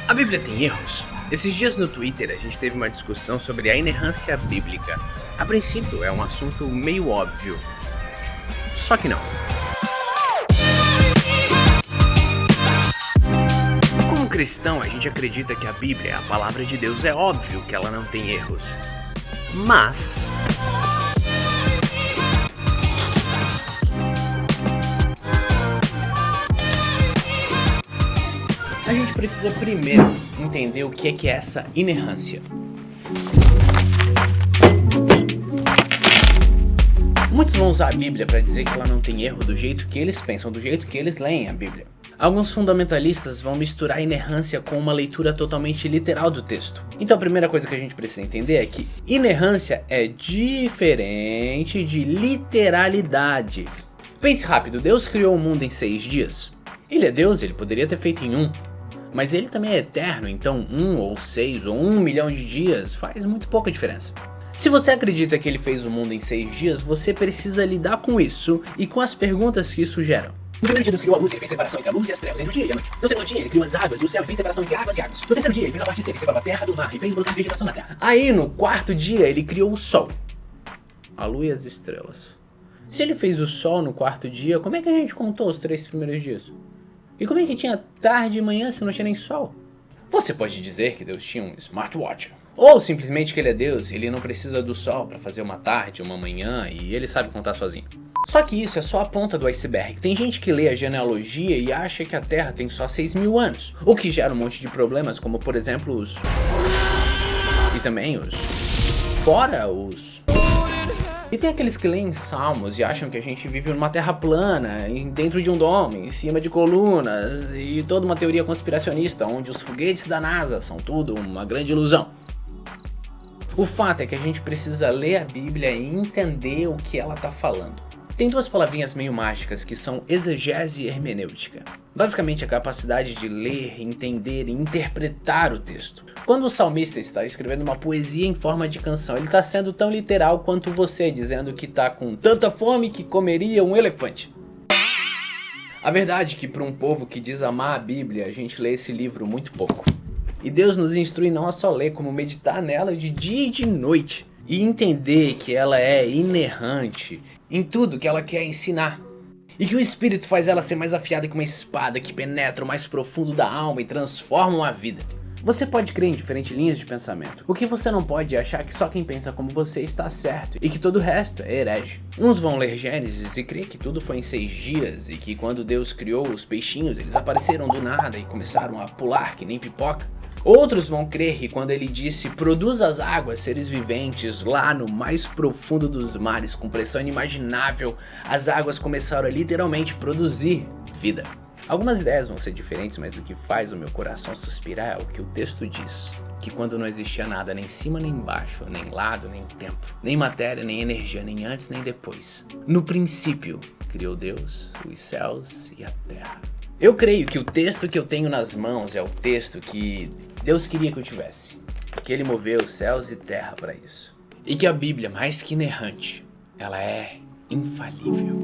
A Bíblia tem erros? Esses dias no Twitter a gente teve uma discussão sobre a inerrância bíblica. A princípio é um assunto meio óbvio. Só que não. Como cristão, a gente acredita que a Bíblia é a palavra de Deus. É óbvio que ela não tem erros. Mas a gente precisa primeiro entender o que é essa inerrância. Muitos vão usar a Bíblia para dizer que ela não tem erro do jeito que eles pensam, do jeito que eles leem a Bíblia. Alguns fundamentalistas vão misturar a inerrância com uma leitura totalmente literal do texto. Então a primeira coisa que a gente precisa entender é que inerrância é diferente de literalidade. Pense rápido, Deus criou o mundo em 6 dias. Ele é Deus, ele poderia ter feito em 1. Mas ele também é eterno, então 1 ou 6 ou 1 milhão de dias faz muito pouca diferença. Se você acredita que ele fez o mundo em 6 dias, você precisa lidar com isso e com as perguntas que isso gera. No primeiro dia Deus criou a luz e fez separação entre a luz e as trevas, entre o dia e a noite. No segundo dia ele criou as águas e o céu e fez separação entre águas e águas. No terceiro dia ele fez a parte seca e separou a terra do mar e fez brotar vegetação na terra. Aí no quarto dia ele criou o sol, a lua e as estrelas. Se ele fez o sol no quarto dia, como é que a gente contou os 3 primeiros dias? E como é que tinha tarde e manhã se não tinha nem sol? Você pode dizer que Deus tinha um smartwatch. Ou simplesmente que ele é Deus e ele não precisa do sol para fazer uma tarde, uma manhã e ele sabe contar sozinho. Só que isso é só a ponta do iceberg. Tem gente que lê a genealogia e acha que a Terra tem só 6.000 anos. O que gera um monte de problemas, como por exemplo os... E também os... Fora os... E tem aqueles que leem Salmos e acham que a gente vive numa terra plana, dentro de um dome, em cima de colunas, e toda uma teoria conspiracionista, onde os foguetes da NASA são tudo uma grande ilusão. O fato é que a gente precisa ler a Bíblia e entender o que ela está falando. Tem 2 palavrinhas meio mágicas que são exegese e hermenêutica. Basicamente a capacidade de ler, entender e interpretar o texto. Quando o salmista está escrevendo uma poesia em forma de canção, ele está sendo tão literal quanto você, dizendo que está com tanta fome que comeria um elefante. A verdade é que para um povo que diz amar a Bíblia, a gente lê esse livro muito pouco. E Deus nos instrui não a só ler, como meditar nela de dia e de noite. E entender que ela é inerrante em tudo que ela quer ensinar. E que o Espírito faz ela ser mais afiada que uma espada que penetra o mais profundo da alma e transforma uma vida. Você pode crer em diferentes linhas de pensamento. O que você não pode é achar que só quem pensa como você está certo e que todo o resto é herege. Uns vão ler Gênesis e crer que tudo foi em 6 dias e que quando Deus criou os peixinhos eles apareceram do nada e começaram a pular que nem pipoca. Outros vão crer que quando ele disse produz as águas, seres viventes, lá no mais profundo dos mares, com pressão inimaginável, as águas começaram a literalmente produzir vida. Algumas ideias vão ser diferentes, mas o que faz o meu coração suspirar é o que o texto diz. Que quando não existia nada, nem cima nem embaixo, nem lado nem tempo, nem matéria, nem energia, nem antes nem depois. No princípio, criou Deus os céus e a terra. Eu creio que o texto que eu tenho nas mãos é o texto que Deus queria que eu tivesse. Que ele moveu céus e terra para isso. E que a Bíblia, mais que inerrante, ela é infalível.